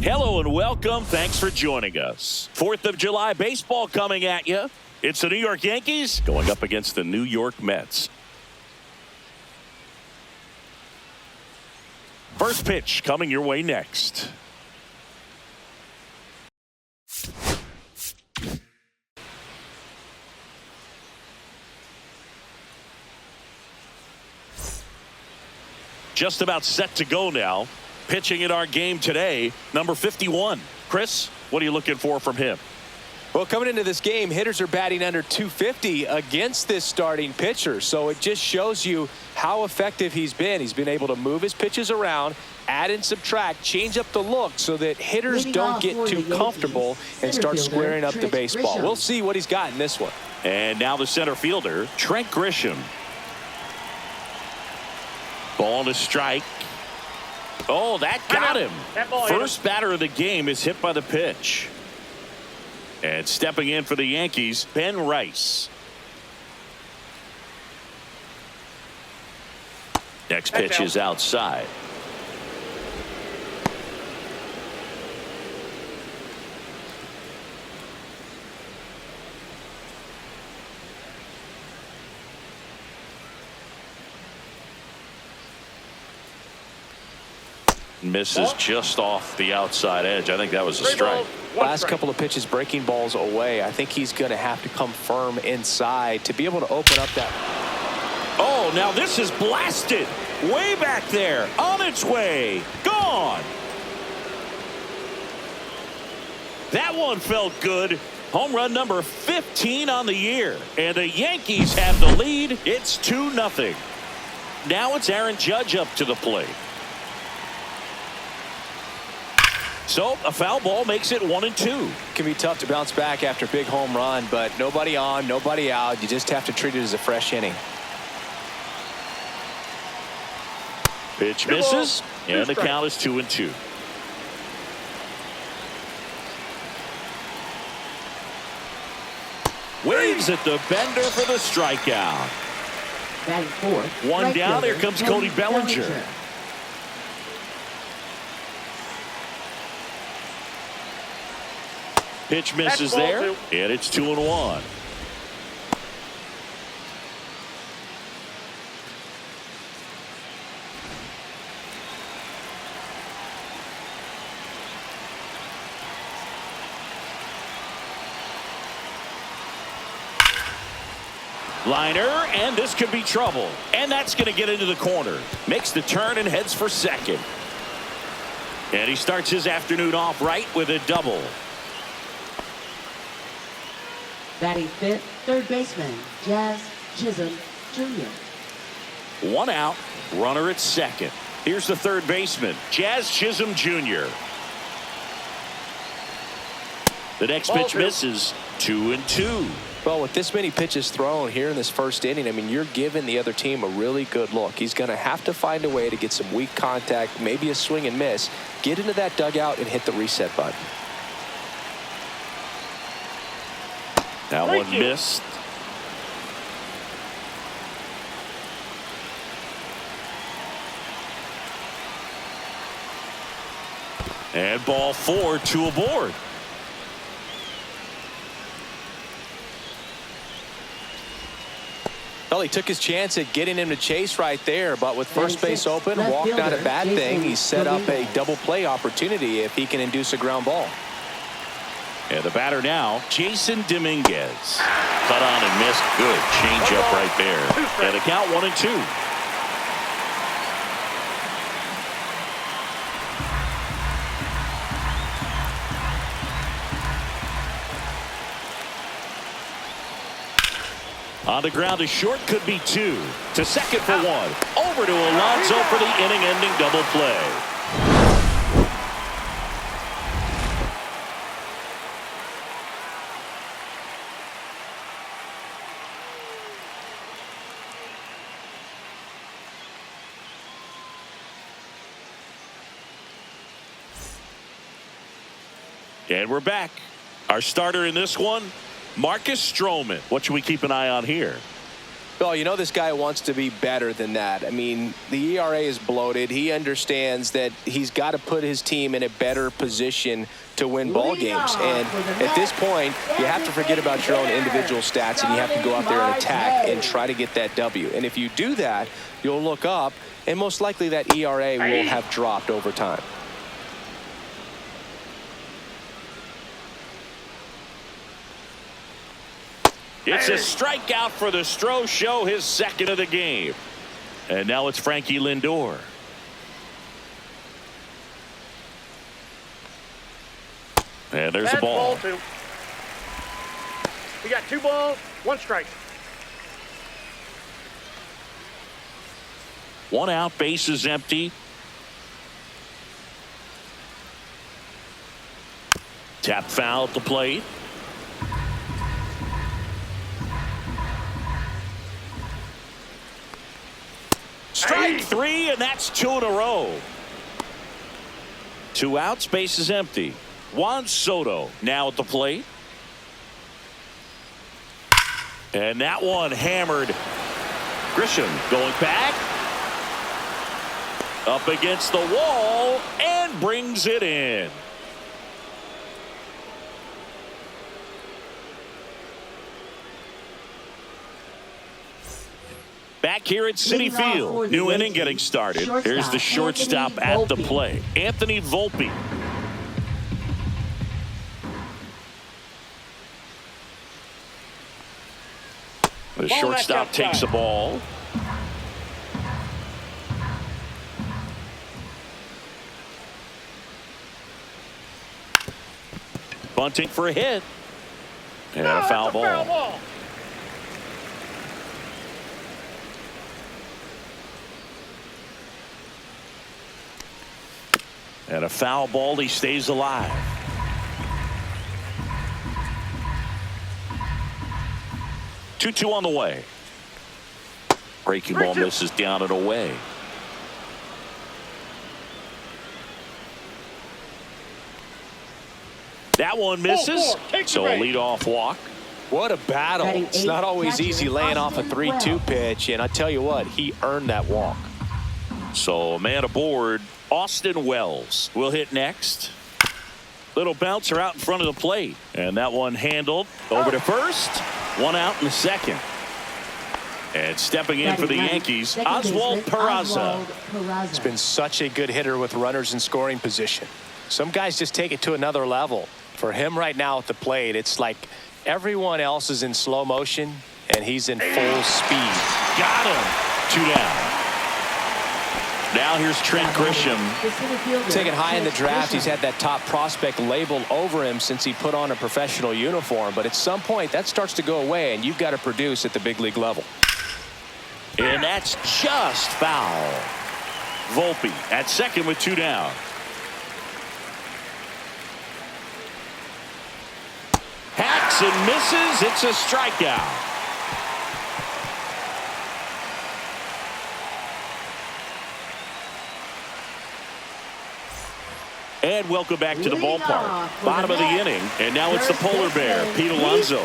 Hello and welcome. Thanks for joining us. 4th of July baseball coming at you. It's the New York Yankees going up against the New York Mets. First pitch coming your way next. Just about set to go now. Pitching in our game today, number 51. Chris, what are you looking for from him? Well, coming into this game, hitters are batting under 250 against this starting pitcher. So it just shows you how effective he's been. He's been able to move his pitches around, add and subtract, change up the look so that hitters don't get too comfortable and start squaring up the baseball. We'll see what he's got in this one. And now the center fielder, Trent Grisham. Ball to strike. Oh, that got him. First batter of the game is hit by the pitch. And stepping in for the Yankees, Ben Rice. Next pitch is outside. Misses just off the outside edge. I think that was a strike. Last couple of pitches breaking balls away. I think he's going to have to come firm inside to be able to open up that. Oh, now this is blasted. Way back there. On its way. Gone. That one felt good. Home run number 15 on the year. And the Yankees have the lead. It's 2-0. Now it's Aaron Judge up to the plate. So a foul ball makes it 1-2. Can be tough to bounce back after a big home run, but nobody on, nobody out. You just have to treat it as a fresh inning. Pitch misses, and the count is 2-2. Waves at the bender for the strikeout. One down. Here comes Cody Bellinger. Pitch misses there, and it's 2-1. Liner, and this could be trouble. And that's going to get into the corner. Makes the turn and heads for second. And he starts his afternoon off right with a double. Batting fifth, third baseman, Jazz Chisholm Jr. One out, runner at second. Here's the third baseman, Jazz Chisholm Jr. The next pitch misses, 2-2. Well, with this many pitches thrown here in this first inning, I mean, you're giving the other team a really good look. He's going to have to find a way to get some weak contact, maybe a swing and miss, get into that dugout and hit the reset button. That one missed. And ball 4, 2 aboard. Well, he took his chance at getting him to chase right there, but with first base open, walk not a bad thing. He set up a double play opportunity if he can induce a ground ball. And the batter now, Jason Dominguez. Cut on and missed. Good change up right there. And the count 1-2. On the ground to short, could be 2. To second for 1. Over to Alonso for the inning-ending double play. And we're back. Our starter in this one, Marcus Stroman. What should we keep an eye on here? Well, you know this guy wants to be better than that. I mean, the ERA is bloated. He understands that he's got to put his team in a better position to win ball games. And at this point, you have to forget about your own individual stats, and you have to go out there and attack and try to get that W. And if you do that, you'll look up, and most likely that ERA will have dropped over time. It's a strikeout for the Stro Show, his second of the game. And now it's Frankie Lindor. And there's the ball. Ball 2. We got 2 balls, 1 strike. 1 out, base is empty. Tap foul at the plate. Strike 3, and that's 2 in a row. 2 outs, base is empty. Juan Soto now at the plate. And that one hammered. Grisham going back. Up against the wall and brings it in. Back here at Citi Field, new inning getting started. Here's the shortstop at the plate, Anthony Volpe. The shortstop takes the ball. Bunting for a hit. And a foul ball. And a foul ball, he stays alive. Two on the way. Breaking ball misses down and away. That one misses. So a leadoff walk. What a battle. It's not always easy laying off a 3-2 pitch, and I tell you what, he earned that walk. So a man aboard. Austin Wells will hit next. Little bouncer out in front of the plate. And that one handled over to first. 1 out in the second. And stepping in for the Yankees, Oswald Peraza. He's been such a good hitter with runners in scoring position. Some guys just take it to another level. For him right now at the plate, it's like everyone else is in slow motion and he's in full speed. Got him. 2 down. Now here's Trent Grisham. Taken high in the draft, he's had that top prospect labeled over him since he put on a professional uniform. But at some point, that starts to go away, and you've got to produce at the big league level. And that's just foul. Volpe at second with 2 down. Hacks and misses. It's a strikeout. And welcome back to the ballpark. Bottom of the inning. And now it's the polar bear, Pete Alonso.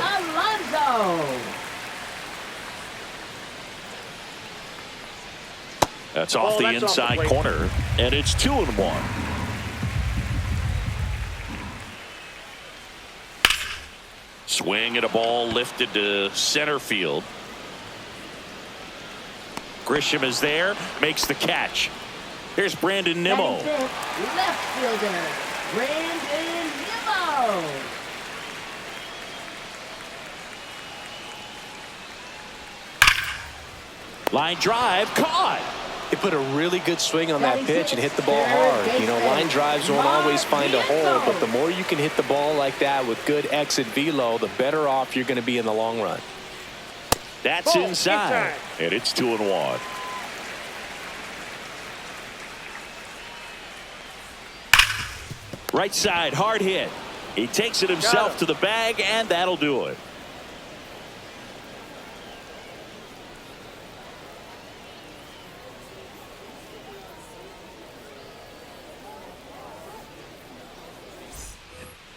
That's off the inside corner. And it's 2-1. Swing at a ball lifted to center field. Grisham is there. Makes the catch. Here's Brandon Nimmo. Left fielder, Brandon Nimmo. Line drive, caught. He put a really good swing on that pitch and hit the ball hard. You know, line drives won't always find a hole, but the more you can hit the ball like that with good exit velo, the better off you're going to be in the long run. That's inside, and it's 2-1. Right side, hard hit. He takes it himself to the bag, and that'll do it.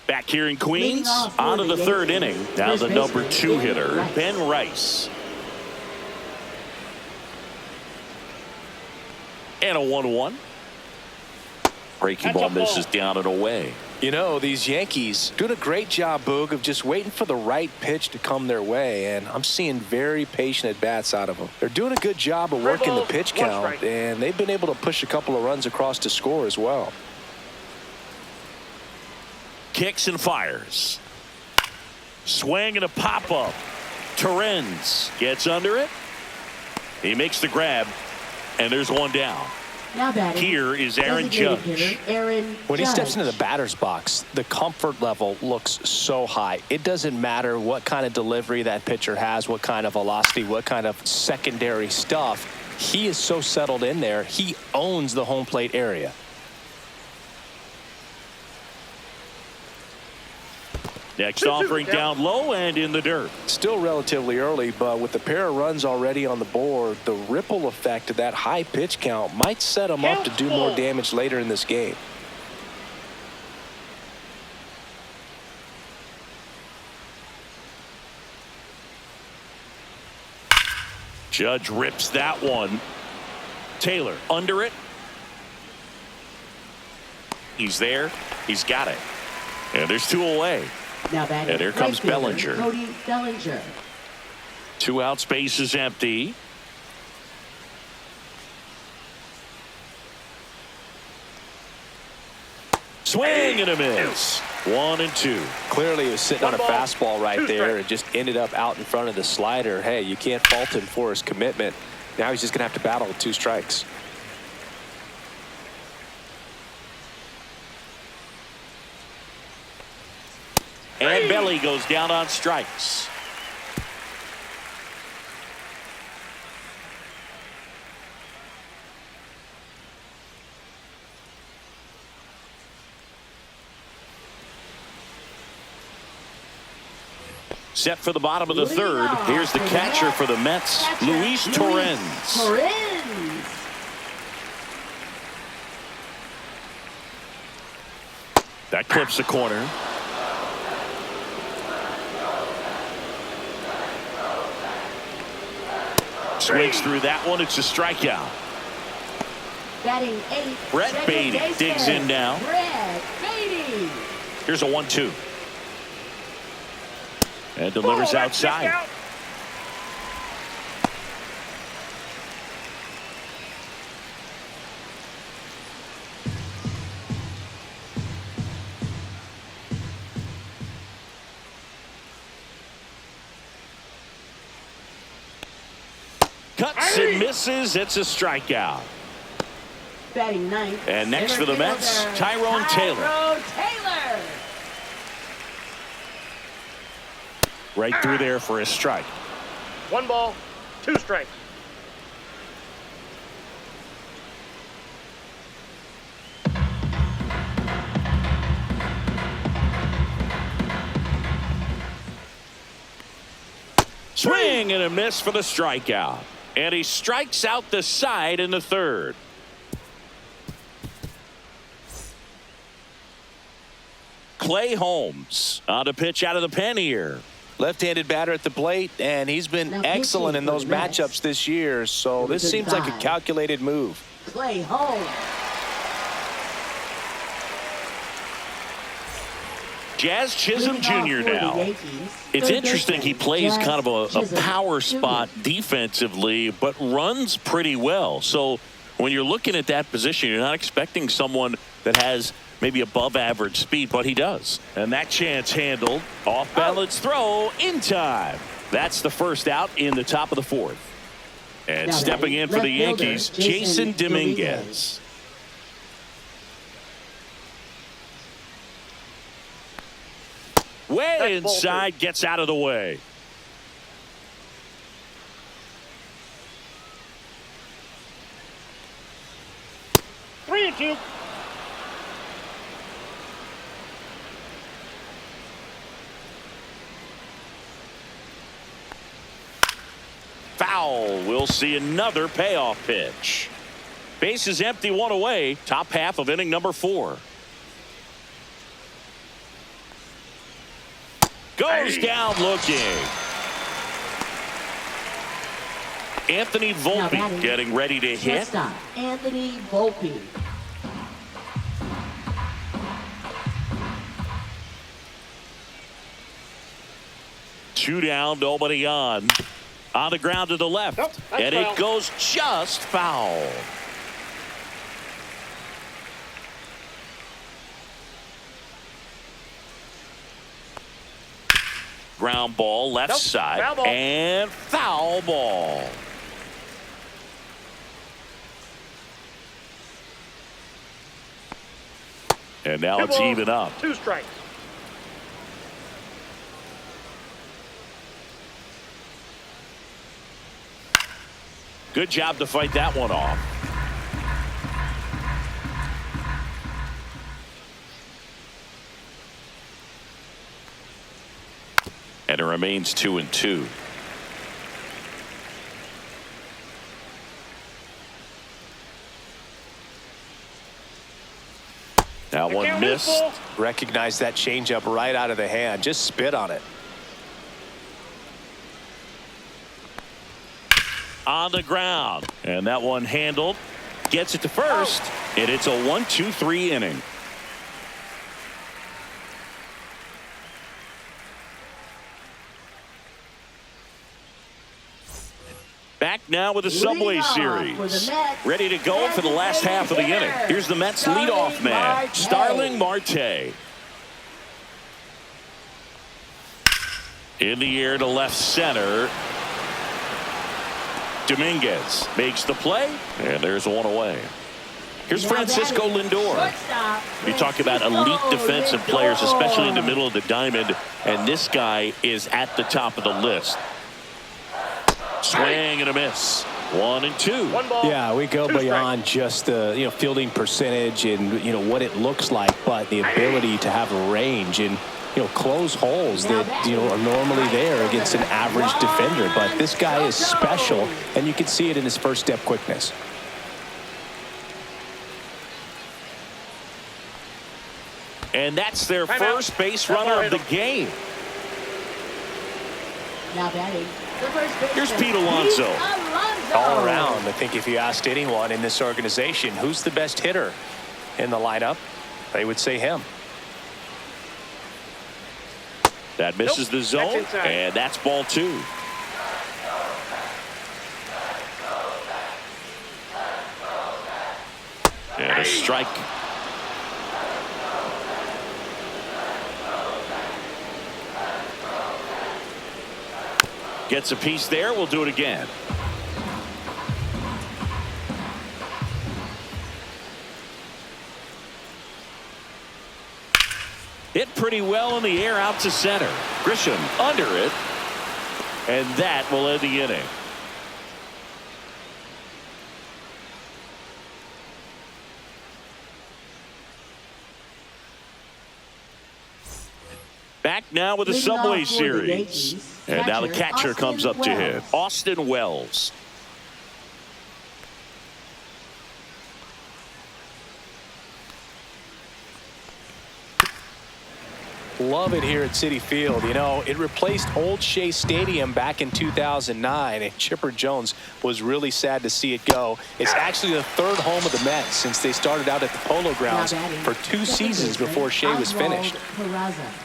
Back here in Queens, on to the third inning. Now the number 2 hitter, Ben Rice. And a 1-1. Breaking ball misses down and away. You know, these Yankees doing a great job, Boog, of just waiting for the right pitch to come their way, and I'm seeing very patient at-bats out of them. They're doing a good job of working the pitch count, and they've been able to push a couple of runs across to score as well. Kicks and fires. Swing and a pop-up. Torrens gets under it. He makes the grab, and there's one down. Now batting, here is Aaron Judge. When he steps into the batter's box, the comfort level looks so high. It doesn't matter what kind of delivery that pitcher has, what kind of velocity, what kind of secondary stuff. He is so settled in there. He owns the home plate area. Next offering down low and in the dirt. Still relatively early, but with the pair of runs already on the board, the ripple effect of that high pitch count might set him up to do more damage later in this game. Judge rips that one. Taylor under it. He's there. He's got it. And there's two away. Now batting, and here comes Bellinger. Cody Bellinger. 2 out, space is empty. Swing and a miss. 1 and 2. Clearly he was sitting on a fastball right there and just ended up out in front of the slider. Hey, you can't fault him for his commitment. Now he's just going to have to battle with 2 strikes. And Belly goes down on strikes. Set for the bottom of the third. Here's the catcher for the Mets, Luis Torrens. That clips the corner. Swings through that one. It's a strikeout. Batting 8. Brett Beatty digs in now. Brett Beatty. Here's a 1-2. And delivers outside. Cuts and misses. It's a strikeout. Batting 9. And next for the Mets, Tyrone Taylor. Right through there for a strike. 1 ball, 2 strikes. Swing and a miss for the strikeout. And he strikes out the side in the third. Clay Holmes on a pitch out of the pen here. Left-handed batter at the plate, and he's been excellent in those matchups this year, so this seems like a calculated move. Clay Holmes. Jazz Chisholm Jr. now. It's interesting he plays kind of a power spot defensively, but runs pretty well. So when you're looking at that position, you're not expecting someone that has maybe above average speed, but he does. And that chance handled. Off balance throw in time. That's the first out in the top of the fourth. And stepping in for the Yankees, Jason Dominguez. Way inside, gets out of the way. Three and 2. Foul. We'll see another payoff pitch. Base is empty, 1 away. Top half of inning number 4. Goes down looking. Anthony Now Volpe batting, getting ready to hit. shortstop, Anthony Volpe. Two down, nobody on. On the ground to the left. Nope, that's and foul. it goes just foul. Ground ball, left Nope, side. foul ball. And foul ball. And now Two it's balls, even up. 2 strikes. Good job to fight that one off. And it remains 2-2. That one Count missed. is full. Recognize that changeup right out of the hand. Just spit on it. On the ground. And that one handled. Gets it to first. And it's a 1-2-3 inning. Back now with the Subway Lead off for Series. the Mets. Ready to go for the last half of the inning. Here's the Mets leadoff man, Starling Marte. In the air to left center. Dominguez makes the play, and there's one away. Here's Francisco Lindor. Shortstop, You talk about elite defensive players, especially in the middle of the diamond, and this guy is at the top of the list. Swing and a miss. 1-2. 1 ball. Yeah, we go 2 beyond just the fielding percentage and what it looks like, but the ability to have range and close holes that are normally there against an average defender. But this guy is special, and you can see it in his first step quickness. And that's their Timeout. first base runner of the game. Now batting, the first baseman, Here's Pete Alonso. All around, I think if you asked anyone in this organization who's the best hitter in the lineup, they would say him. That misses the zone, That's inside. and that's ball 2. And a strike. Gets a piece there. We'll do it again. Hit pretty well in the air out to center. Grisham under it. And that will end the inning. Back now with the Leading off Subway for the Series. Yankees, And now the catcher Austin comes up to hit. Wells. Austin Wells. Love it here at Citi Field. It replaced Old Shea Stadium back in 2009, and Chipper Jones was really sad to see it go. It's actually the third home of the Mets since they started out at the Polo Grounds for 2 seasons before Shea was finished.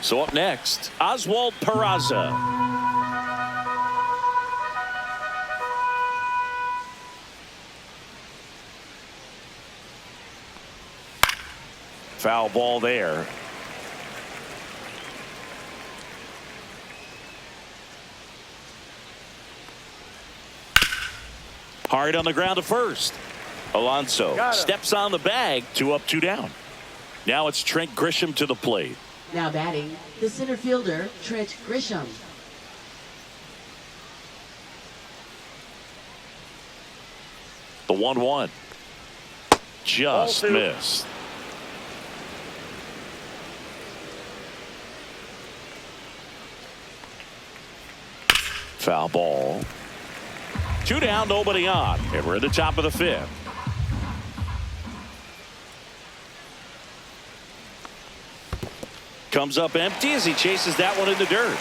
So up next, Oswald Peraza. Foul ball there. Hard on the ground to first. Alonso steps on the bag. 2 up, 2 down. Now it's Trent Grisham to the plate. Now batting, the center fielder, Trent Grisham. The 1-1. Just Ball 2. missed. Foul ball. 2 down, nobody on. And we're at the top of the 5th. Comes up empty as he chases that one in the dirt.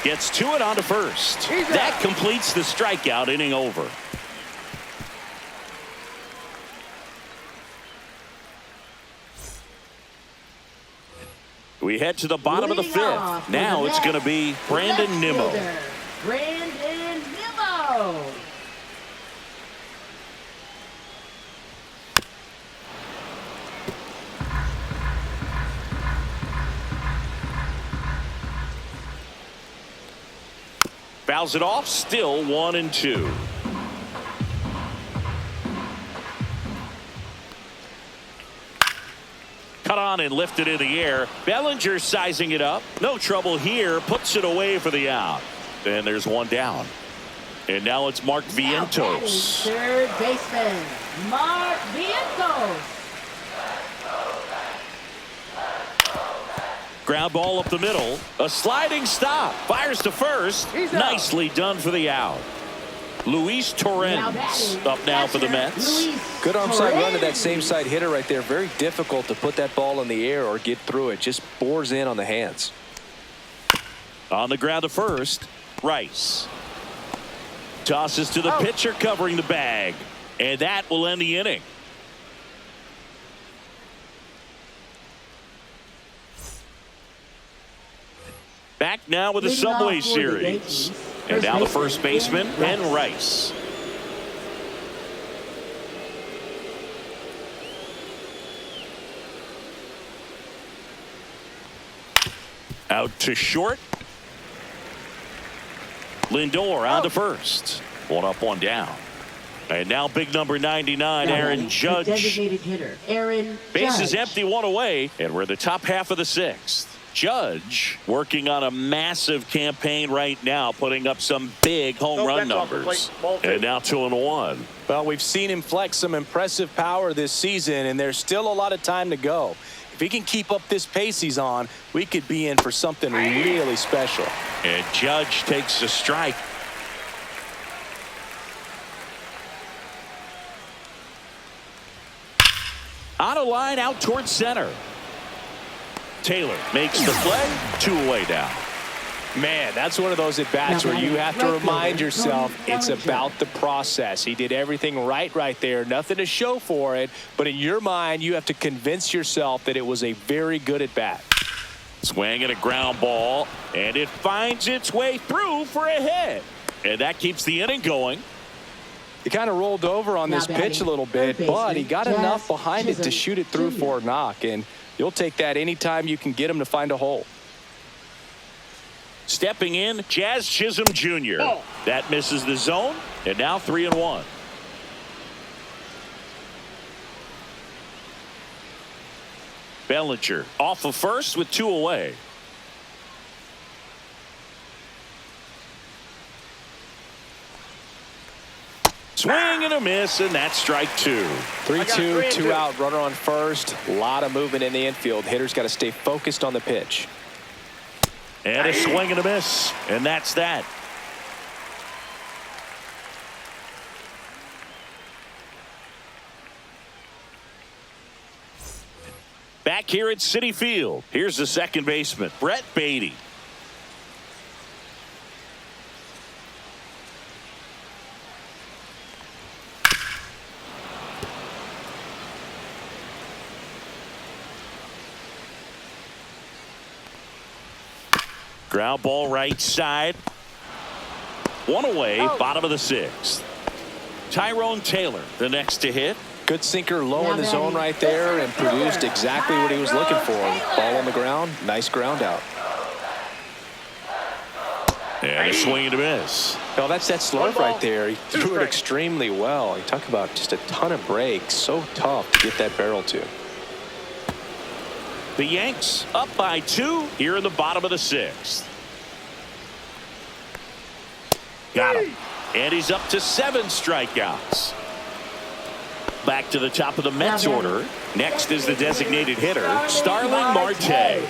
Gets to it onto first. That completes the strikeout. Inning over. We head to the bottom of the Leading off fifth. for Now the it's going to Mets, be Brandon left Nimmo. fielder, Brandon Nimmo. Fouls it off, still 1-2. Cut on and lifted in the air. Bellinger sizing it up. No trouble here. Puts it away for the out. And there's one down. And now it's Mark Now batting, Vientos. third baseman, Mark Vientos. Ground ball up the middle. A sliding stop. Fires to first. He's out. Nicely done for the out. Luis Torrens batting, up now for the catcher, Mets. Luis Good arm side run to that Torrens. same side hitter right there. Very difficult to put that ball in the air or get through it. Just bores in on the hands. On the ground to first, Rice. Tosses to the pitcher covering the bag. And that will end the inning. Back now with the Leading off Subway for the Series. Yankees, And now the first first baseman, baseman, Ben Rice. Out to short. Lindor on to first. One up, one down. And now big number 99, Now Aaron batting, the Judge. designated hitter, Aaron Bases Judge. empty, one away, and we're in the top half of the sixth. Judge working on a massive campaign right now, putting up some big home No, run that's off the numbers. plate. Ball two. And now 2-1. Well, we've seen him flex some impressive power this season, and there's still a lot of time to go. If he can keep up this pace he's on, we could be in for something really special. And Judge takes a strike. On a line out towards center. Taylor makes the play. 2 away now. Man, that's one of those at-bats Now where you batting, have to right remind fielder, yourself Tony it's Bellinger. about the process. He did everything right there. Nothing to show for it. But in your mind, you have to convince yourself that it was a very good at-bat. Swing and a ground ball. And it finds its way through for a hit. And that keeps the inning going. He kind of rolled over on Now this pitch batting, a little bit, third but he baseman, got Jazz enough behind it to Chisholm shoot it through Jr. for a knock. And you'll take that anytime you can get him to find a hole. Stepping in, Jazz Chisholm Jr. Ball. That misses the zone. And now 3-1. Bellinger off of first with 2 away. Swing and a miss, and that's strike 2. 3-2, 2 out, runner on first. A lot of movement in the infield. Hitter's got to stay focused on the pitch. And a swing and a miss, and that's that. Back here at Citi Field, here's the second baseman, Brett Beatty. Ground ball right side. One away, bottom of the sixth. Tyrone Taylor, the next to hit. Good sinker low Now in the zone batting, right there and center produced fielder, exactly what he was looking for. Tyrone Ball on the ground, nice ground out. And a swing and a miss. Well, that's that slurve ball, right there. He two threw it strikes. extremely well. You talk about just a ton of breaks. So tough to get that barrel to. The Yanks up by 2 here in the bottom of the sixth. Got him. And he's up to 7 strikeouts. Back to the top of the Mets Now order. batting, Next is the designated hitter, Starling Starling Marte.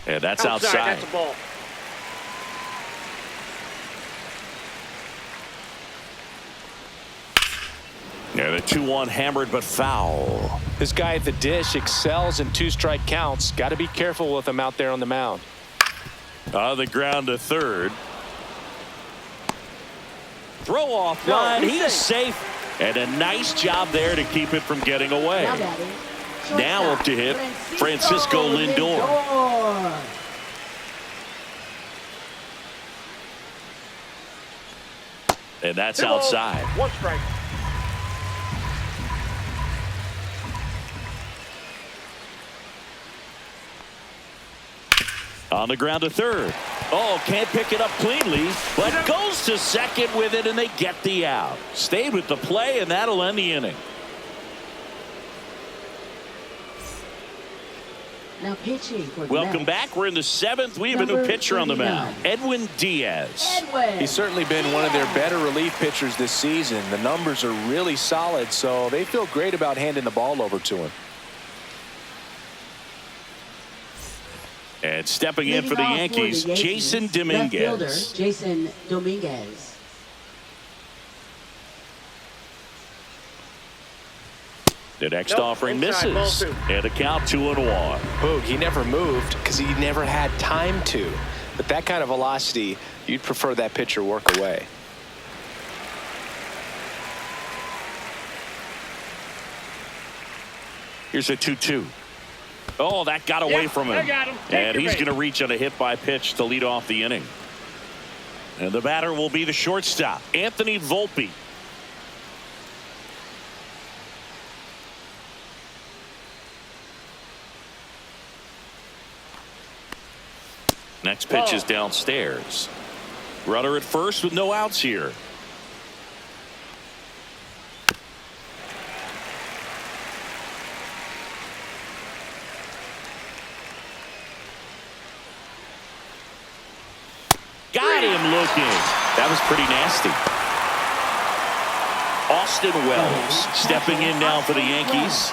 And that's outside. That's a ball. And a 2-1 hammered but foul. This guy at the dish excels in 2-strike counts. Got to be careful with him out there on the mound. On the ground to third. Throw off line. He is safe. And a nice job there to keep it from getting away. Now batting, Now shortstop, up to hit Francisco Lindor. And that's 2 balls, outside. 1 strike. On the ground to third. Oh, can't pick it up cleanly, but goes to second with it, and they get the out. Stayed with the play, and that'll end the inning. Now pitching for the Welcome Mets. back. We're in the 7th. We have a new Number pitcher on the mound, 39. Edwin Diaz. Edwin. He's certainly been one of their better relief pitchers this season. The numbers are really solid, so they feel great about handing the ball over to him. And stepping in for the Leading off Yankees, Jason left Dominguez. fielder, Jason Dominguez. The next Nope, offering inside, misses. ball 2. And a count 2-1. Boog, he never moved because he never had time to. But that kind of velocity, you'd prefer that pitcher work away. Here's a 2-2. Oh, that got away Yep, from I him. got him. Take And your he's bait. going to reach on a hit by pitch to lead off the inning. And the batter will be the shortstop, Anthony Volpe. Next pitch is downstairs. Runner at first with no outs here. Got him looking. That was pretty nasty. Austin Wells stepping in now for the Yankees.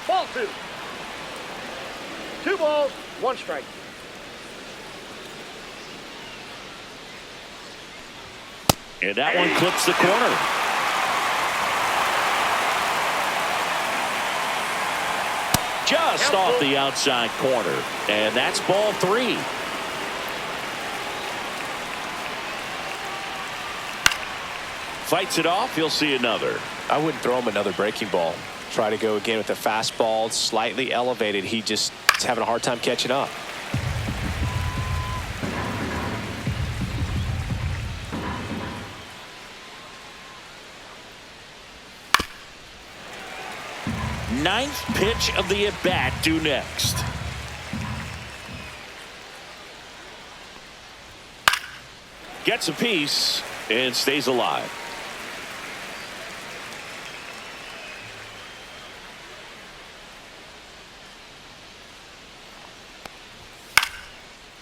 Ball 2. 2 balls, 1 strike. And that one clips the corner. Just off the outside corner. And that's ball 3. Fights it off. He'll see another. I wouldn't throw him another breaking ball. Try to go again with the fastball, slightly elevated. He just is having a hard time catching up. Ninth pitch of the at-bat due next. Gets a piece and stays alive.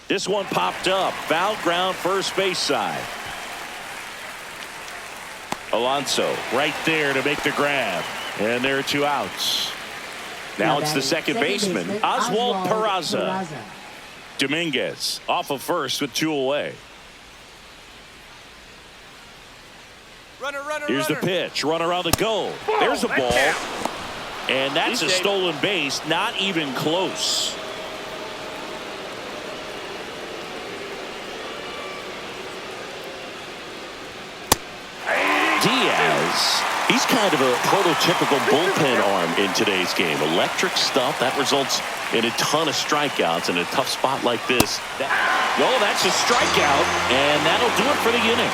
This one popped up. Foul ground, first base side. Alonso right there to make the grab. And there are 2 outs. Now it's the second baseman, Oswald Peraza. Dominguez off of first with 2 away. Here's the pitch. Runner on the go. There's a ball. And that's a stolen base. Not even close. Diaz, he's kind of a prototypical bullpen arm in today's game. Electric stuff that results in a ton of strikeouts in a tough spot like this. That's a strikeout, and that'll do it for the inning.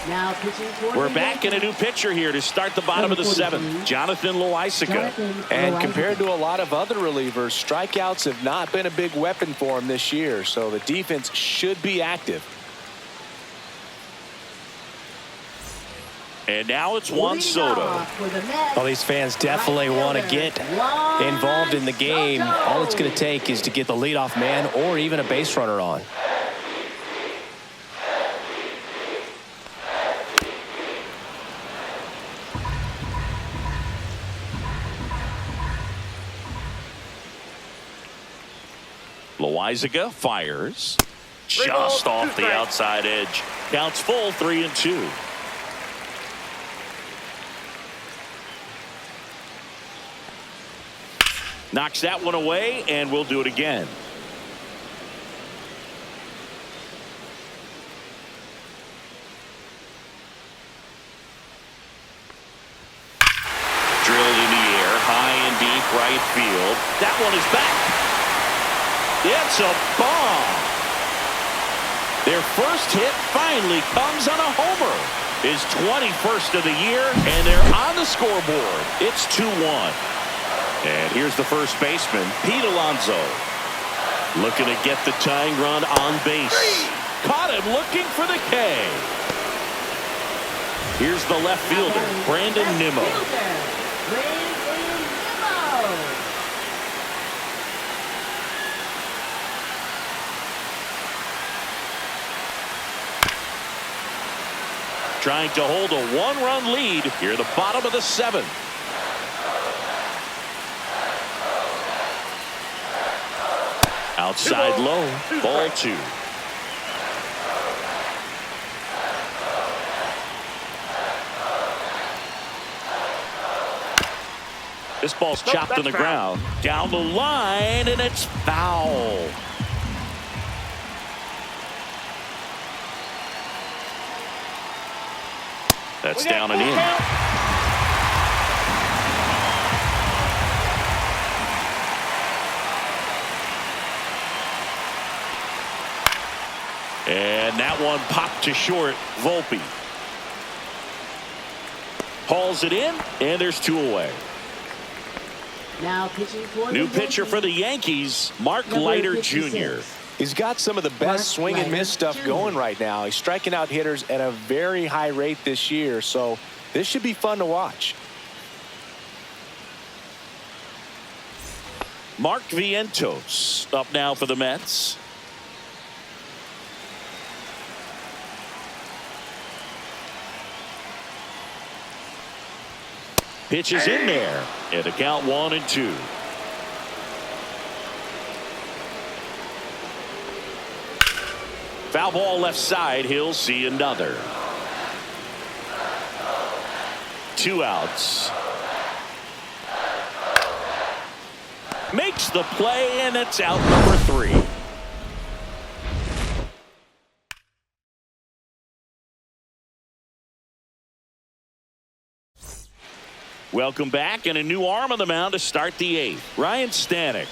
Now pitching for We're the back in a new pitcher here to start the bottom of the 7th. Jonathan Loaisiga. And compared to a lot of other relievers, strikeouts have not been a big weapon for him this year, so the defense should be active. And now it's Juan Soto. Well, these fans definitely want to get involved in the game. All it's going to take is to get the leadoff man or even a base runner on. Loaisiga fires. Three balls, Just off 2 the strikes. outside edge. Counts full, 3-2. Knocks that one away, and we'll do it again. Drilled in the air, high and deep right field. That one is back. It's a bomb. Their first hit finally comes on a homer. His 21st of the year, and they're on the scoreboard. It's 2-1. And here's the first baseman, Pete Alonso. Looking to get the tying run on base. Caught him looking for the K. Here's the left fielder, Brandon Nimmo. Trying to hold a one-run lead here at the bottom of the 7th. Outside low, ball 2. This ball's chopped on the ground. Down the line, and it's foul. That's down and in. And that one popped to short. Volpe hauls it in, and there's 2 away. Now pitching for New the pitcher for the Yankees, Mark Number Leiter 56. Jr. He's got some of the best swing and miss stuff going right now. He's striking out hitters at a very high rate this year, so this should be fun to watch. Mark Vientos up now for the Mets. Pitch is in there, and the count 1-2. Foul ball left side. He'll see another. 2 outs. Makes the play, and it's out number 3. Welcome back, and a new arm on the mound to start the 8th. Ryan Stanek.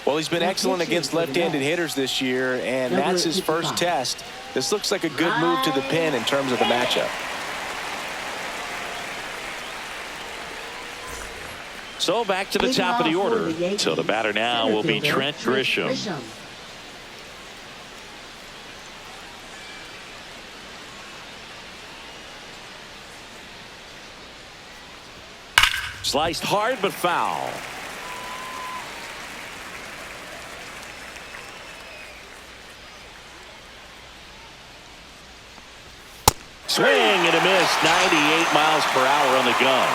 Well, he's been excellent against left-handed hitters this year, and that's his first test. This looks like a good move to the pin in terms of the matchup. So back to the top of the order. So the batter now will be Trent Grisham. Sliced hard but foul. Swing and a miss. 98 miles per hour on the gun.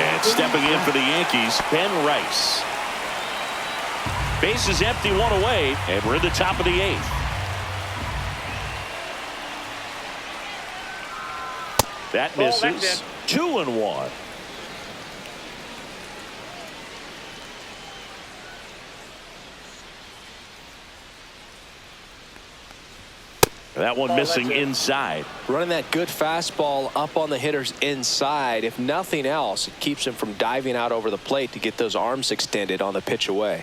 And stepping in for the Yankees, Ben Rice. Base is empty, 1 away, and we're at the top of the 8th. That misses. 2-1. That one missing inside. Running that good fastball up on the hitter's inside. If nothing else, it keeps him from diving out over the plate to get those arms extended on the pitch away.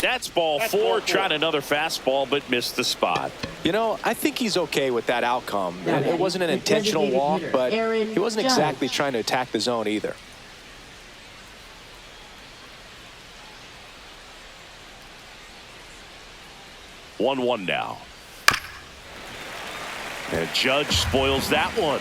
That's ball 4. Tried another fastball, but missed the spot. You know, I think he's okay with that outcome. It wasn't an intentional walk, but he wasn't exactly trying to attack the zone either. One now. And Judge spoils that one.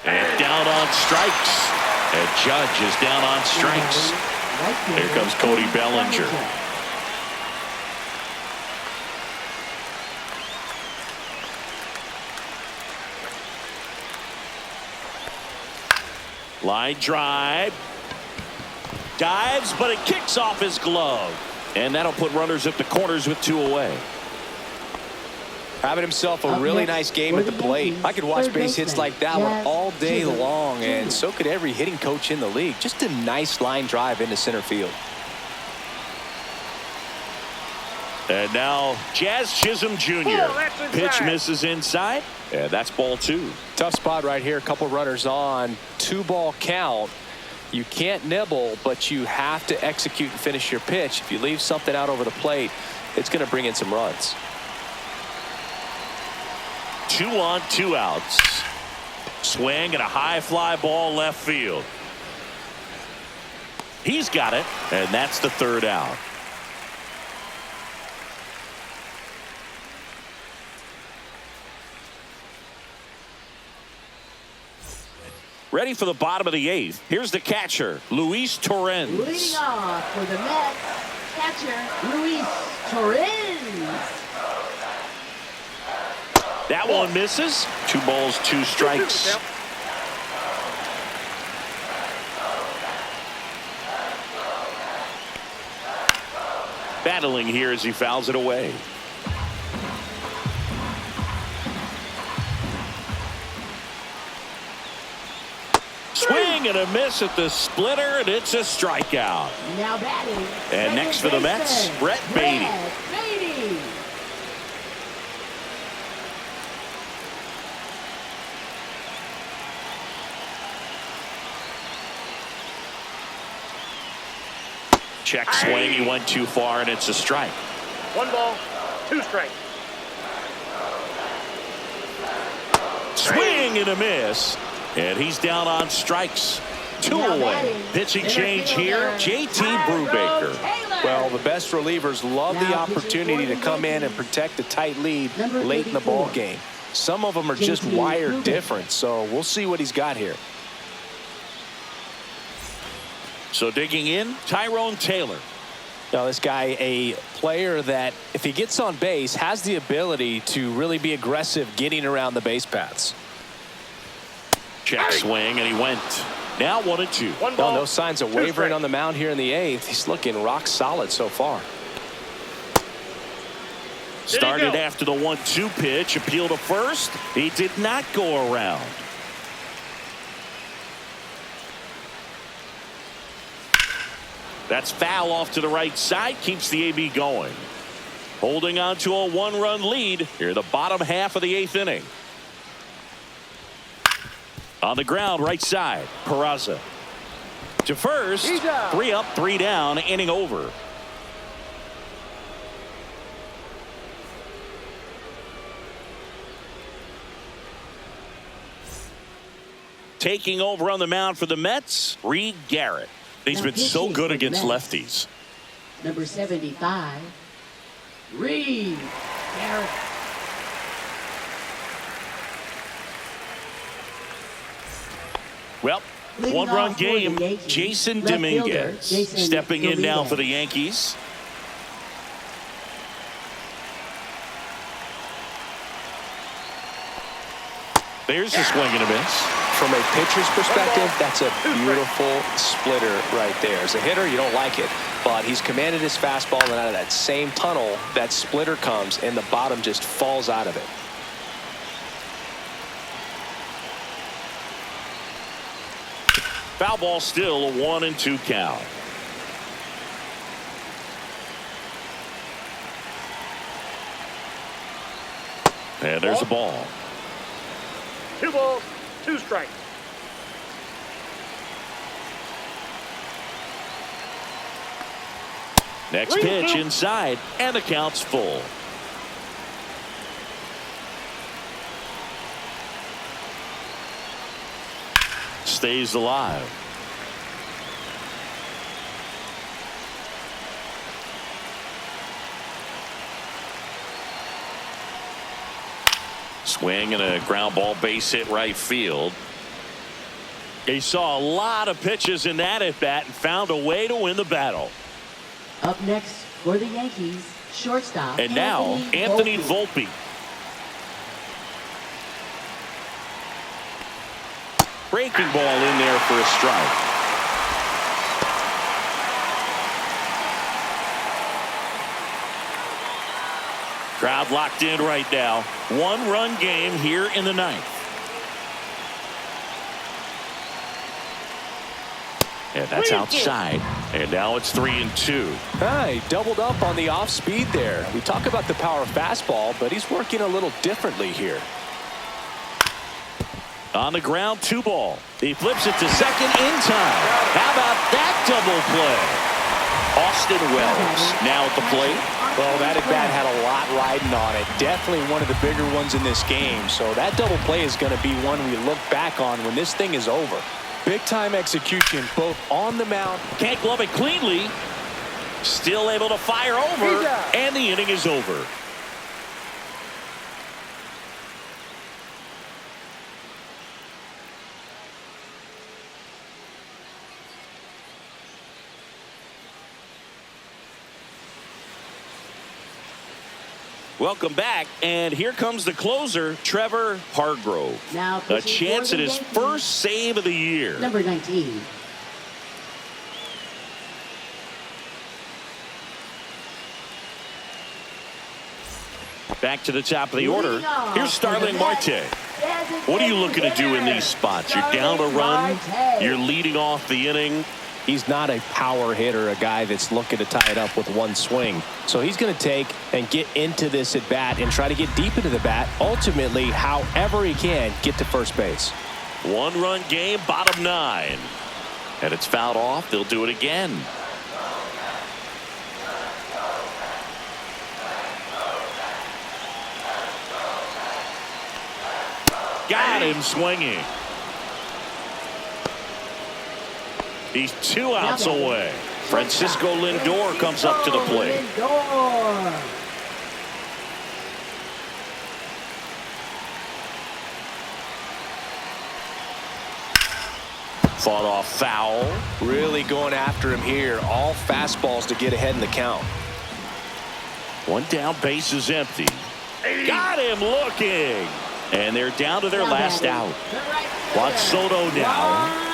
And down on strikes. And Judge is down on strikes. Here comes Cody Bellinger. Line drive. Dives, but it kicks off his glove. And that'll put runners at the corners with 2 away. Having himself a really nice game at the plate. I could watch base hits like that one all day long, and so could every hitting coach in the league. Just a nice line drive into center field. And now Jazz Chisholm Jr. Pitch misses inside, and that's ball 2. Tough spot right here. A couple runners on. 2-ball count. You can't nibble, but you have to execute and finish your pitch. If you leave something out over the plate, it's going to bring in some runs. 2 on, 2 outs. Swing and a high fly ball left field. He's got it, and that's the 3rd out. Ready for the bottom of the 8th. Here's the catcher, Luis Torrens. Leading off for the Mets, catcher Luis Torrens. That one misses. 2 balls, 2 strikes. Battling here as he fouls it away. Swing and a miss at the splitter, and it's a strikeout. Now batting. And next for the Mets, Brett Beatty. Check swing, he went too far, and it's a strike. 1 ball, 2 strikes. Swing and a miss, and he's down on strikes. 2 away. Pitching change here, JT Brubaker. Well, the best relievers love the opportunity to come in and protect a tight lead late in the ball game. Some of them are just wired different, so we'll see what he's got here. So digging in, Tyrone Taylor. Now this guy, a player that if he gets on base has the ability to really be aggressive getting around the base paths. Check swing, and he went. Now 1-2. Well, no signs of wavering on the mound here in the 8th. He's looking rock solid so far. Started after the 1-2 pitch, appeal to first. He did not go around. That's foul off to the right side, keeps the AB going. Holding on to a 1-run lead here in the bottom half of the 8th inning. On the ground, right side, Peraza. To first, 3 up, 3 down, inning over. Taking over on the mound for the Mets, Reed Garrett. He's been so good against lefties. Number 75, Reed Garrett. Well, 1-run game. Jason Dominguez stepping in now for the Yankees. There's a swing and a miss. From a pitcher's perspective, that's a beautiful splitter right there. As a hitter, you don't like it, but he's commanded his fastball, and out of that same tunnel, that splitter comes, and the bottom just falls out of it. Foul ball still, a 1-2 count. And there's a ball. 2 balls, 2 strikes. Next pitch inside, and the count's full. Stays alive. Swing and a ground ball base hit right field. He saw a lot of pitches in that at bat and found a way to win the battle. Up next for the Yankees, shortstop. And now Anthony Volpe. Breaking ball in there for a strike. Crowd locked in right now. 1-run game here in the ninth. And that's outside. And now it's 3-2. He doubled up on the off speed there. We talk about the power fastball, but he's working a little differently here. On the ground, 2 ball. He flips it to second in time. How about that double play? Austin Wells now at the plate. Well, that at-bat had a lot riding on it. Definitely one of the bigger ones in this game. So that double play is going to be one we look back on when this thing is over. Big-time execution both on the mound. Can't glove it cleanly. Still able to fire over. And the inning is over. Welcome back, and here comes the closer, Trevor Hargrove. Now a chance at his first save of the year. Number 19. Back to the top of the order. Here's Starling Marte. What are you looking to do in these spots? You're down a run. You're leading off the inning. He's not a power hitter, a guy that's looking to tie it up with one swing. So he's going to take and get into this at bat and try to get deep into the bat. Ultimately, however he can, get to first base. 1-run game, bottom 9. And it's fouled off. They'll do it again. Got him swinging. He's 2 outs away. Francisco Lindor comes up to the plate. Fought off foul. Really going after him here. All fastballs to get ahead in the count. 1 down, base is empty. Got him looking. And they're down to their last out. Juan Soto now.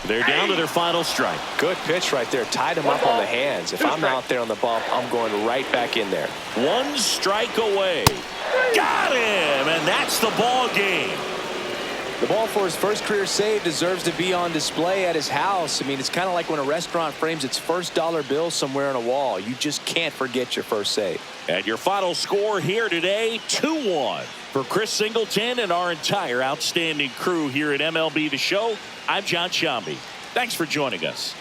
They're down to their final strike. Good pitch right there. Tied him up on the hands. If I'm out there on the bump, I'm going right back in there. 1 strike away. Got him, and that's the ball game. The ball for his first career save deserves to be on display at his house. I mean, it's kind of like when a restaurant frames its first dollar bill somewhere on a wall. You just can't forget your first save. And your final score here today, 2-1. For Chris Singleton and our entire outstanding crew here at MLB The Show, I'm John Shambi. Thanks for joining us.